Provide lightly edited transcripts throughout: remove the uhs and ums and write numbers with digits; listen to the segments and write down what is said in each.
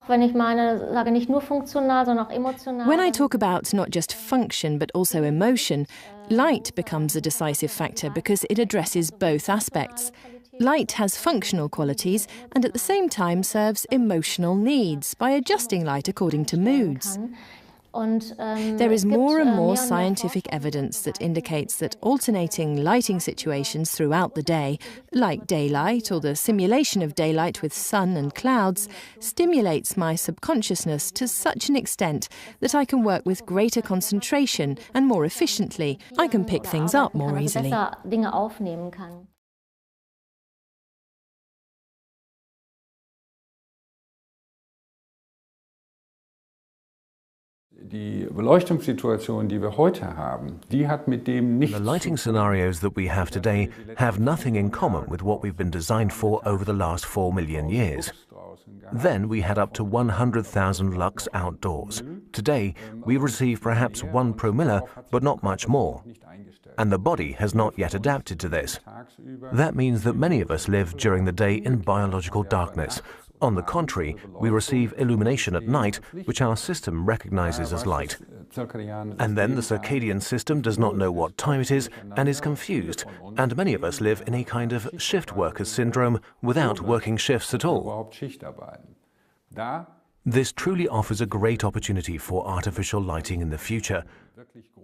wenn ich sage nicht nur funktional, sondern auch emotional. When I talk about not just function but also emotion, light becomes a decisive factor because it addresses both aspects. Light has functional qualities and at the same time serves emotional needs by adjusting light according to moods. There is more and more scientific evidence that indicates that alternating lighting situations throughout the day, like daylight or the simulation of daylight with sun and clouds, stimulates my subconsciousness to such an extent that I can work with greater concentration and more efficiently. I can pick things up more easily. Die Beleuchtungssituation, die wir heute haben, die hat mit dem nichts. The lighting scenarios that we have today have nothing in common with what we've been designed for over the last 4 million years. Then we had up to 100,000 lux outdoors. Today we receive perhaps 1 promille, but not much more. And the body has not yet adapted to this. That means that many of us live during the day in biological darkness. On the contrary, we receive illumination at night, which our system recognizes as light. And then the circadian system does not know what time it is and is confused, and many of us live in a kind of shift workers syndrome without working shifts at all. This truly offers a great opportunity for artificial lighting in the future,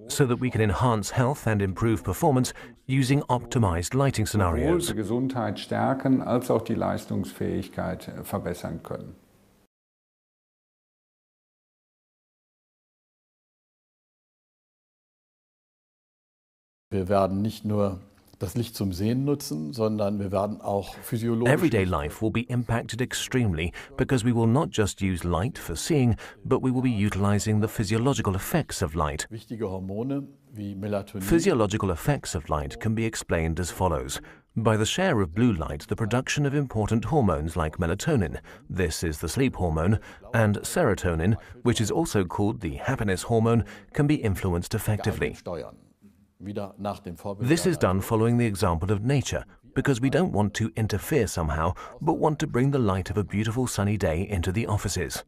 so that we can enhance health and improve performance using optimized lighting scenarios. Sowohl die Gesundheit stärken als auch die Leistungsfähigkeit verbessern können. Wir werden nicht nur das Licht zum Sehen nutzen, sondern wir werden auch physiologisch. Everyday life will be impacted extremely because we will not just use light for seeing, but we will be utilizing the physiological effects of light. Wichtige Hormone wie Melatonin. Physiological effects of light can be explained as follows. By the share of blue light, the production of important hormones like melatonin, this is the sleep hormone, and serotonin, which is also called the happiness hormone, can be influenced effectively. This is done following the example of nature, because we don't want to interfere somehow, but want to bring the light of a beautiful sunny day into the offices.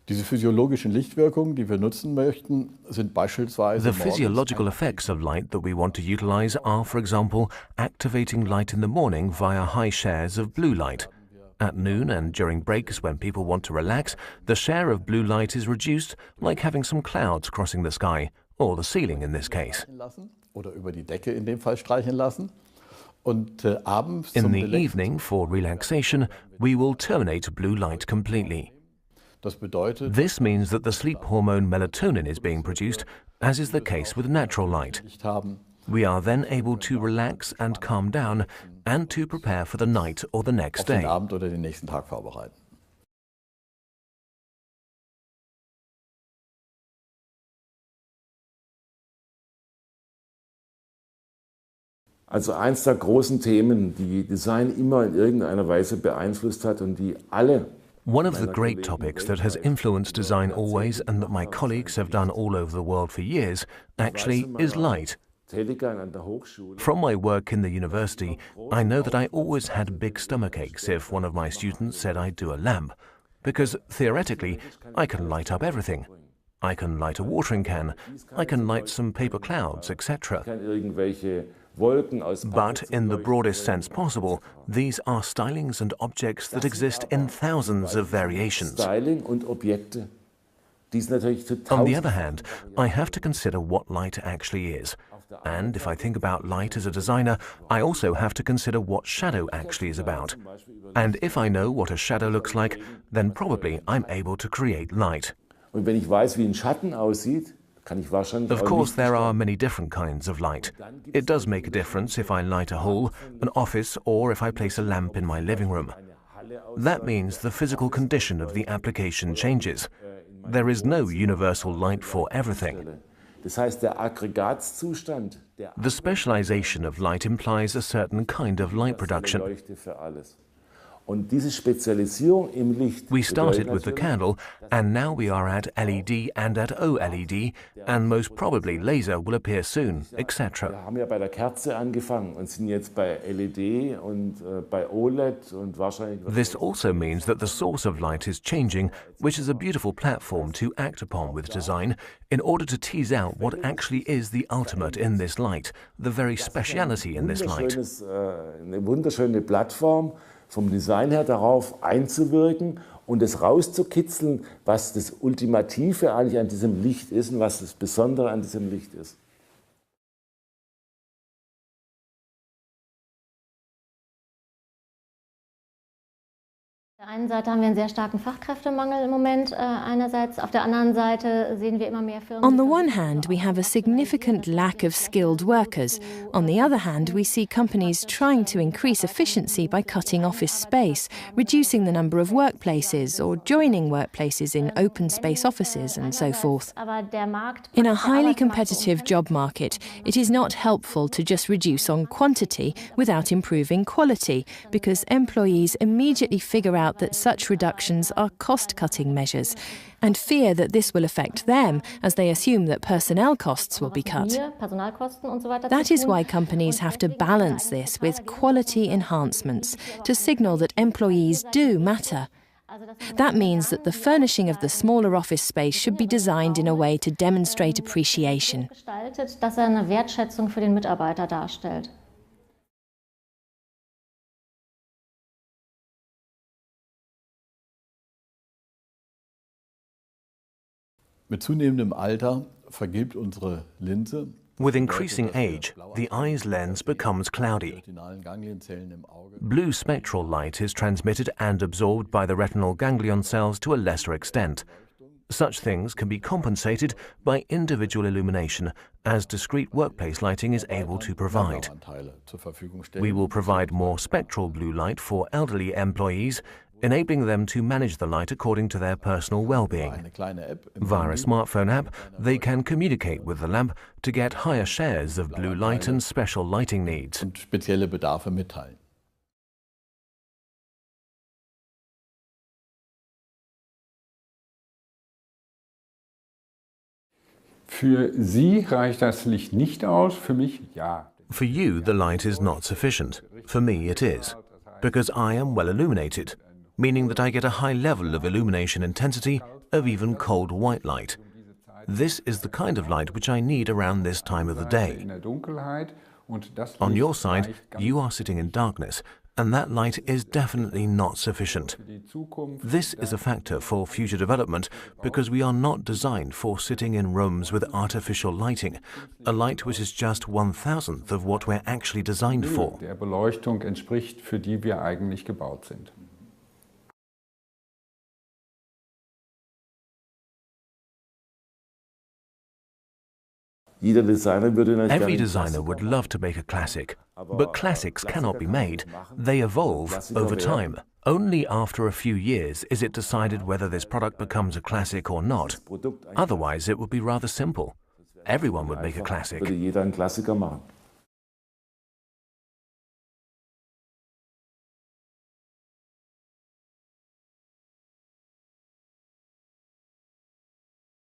Diese physiologischen Lichtwirkungen, die wir nutzen möchten, sind beispielsweise the physiological effects of light that we want to utilize are, for example, activating light in the morning via high shares of blue light. At noon and during breaks when people want to relax, the share of blue light is reduced, like having some clouds crossing the sky, or the ceiling in this case. Oder über die Decke in dem Fall streichen lassen. Und abends in the evening, for relaxation, we will terminate blue light completely. Das bedeutet, this means that the sleep hormone melatonin is being produced, as is the case with natural light. We are then able to relax and calm down and to prepare for the night or the next day. Den Abend oder den nächsten Tag vorbereiten. Also eins der großen Themen, die Design immer in irgendeiner Weise beeinflusst hat und die alle. One of the great topics that has influenced design always and that my colleagues have done all over the world for years actually is light. From my work in the university, I know that I always had big stomachaches if one of my students said I'd do a lamp, because theoretically I can light up everything. I can light a watering can, I can light some paper clouds, etc. But in the broadest sense possible, these are stylings and objects that exist in thousands of variations. On the other hand, I have to consider what light actually is. And if I think about light as a designer, I also have to consider what shadow actually is about. And if I know what a shadow looks like, then probably I'm able to create light. Und wenn ich weiß, wie ein Schatten aussieht, of course, there are many different kinds of light. It does make a difference if I light a hall, an office, or if I place a lamp in my living room. That means the physical condition of the application changes. There is no universal light for everything. The specialization of light implies a certain kind of light production. Und diese Spezialisierung im Licht. We started with the candle, and now we are at LED and at OLED, and most probably laser will appear soon, etc. Wir haben ja bei der Kerze angefangen und sind jetzt bei LED und bei OLED und wahrscheinlich. This also means that the source of light is changing, which is a beautiful platform to act upon with design in order to tease out what actually is the ultimate in this light, the very speciality in this light. Eine wunderschöne Plattform, vom Design her darauf einzuwirken und es rauszukitzeln, was das Ultimative eigentlich an diesem Licht ist und was das Besondere an diesem Licht ist. Auf der einen Seite haben wir einen sehr starken Fachkräftemangel im Moment. Einerseits, auf der anderen Seite sehen wir immer mehr Firmen. On the one hand, we have a significant lack of skilled workers. On the other hand, we see companies trying to increase efficiency by cutting office space, reducing the number of workplaces or joining workplaces in open space offices and so forth. In a highly competitive job market, it is not helpful to just reduce on quantity without improving quality, because employees immediately figure out that such reductions are cost-cutting measures and fear that this will affect them as they assume that personnel costs will be cut. That is why companies have to balance this with quality enhancements to signal that employees do matter. That means that the furnishing of the smaller office space should be designed in a way to demonstrate appreciation. Dass eine Wertschätzung für den Mitarbeiter darstellt. Mit zunehmendem Alter vergilbt unsere Linse. With increasing age, the eye's lens becomes cloudy. Blue spectral light is transmitted and absorbed by the retinal ganglion cells to a lesser extent. Such things can be compensated by individual illumination, as discrete workplace lighting is able to provide. We will provide more spectral blue light for elderly employees, enabling them to manage the light according to their personal well-being. Via a smartphone app, they can communicate with the lamp to get higher shares of blue light and special lighting needs. Und spezielle Bedarfe mitteilen. Für Sie reicht das Licht nicht aus, für mich ja. For you, the light is not sufficient. For me, it is, because I am well illuminated, meaning that I get a high level of illumination intensity of even cold white light. This is the kind of light which I need around this time of the day. On your side, you are sitting in darkness, and that light is definitely not sufficient. This is a factor for future development because we are not designed for sitting in rooms with artificial lighting, a light which is just 1/1000th of what we're actually designed for. Der Beleuchtung entspricht, für die wir eigentlich gebaut sind. Every designer would love to make a classic, but classics cannot be made. They evolve over time. Only after a few years is it decided whether this product becomes a classic or not. Otherwise, it would be rather simple. Everyone would make a classic. Würde jeder einen Klassiker machen.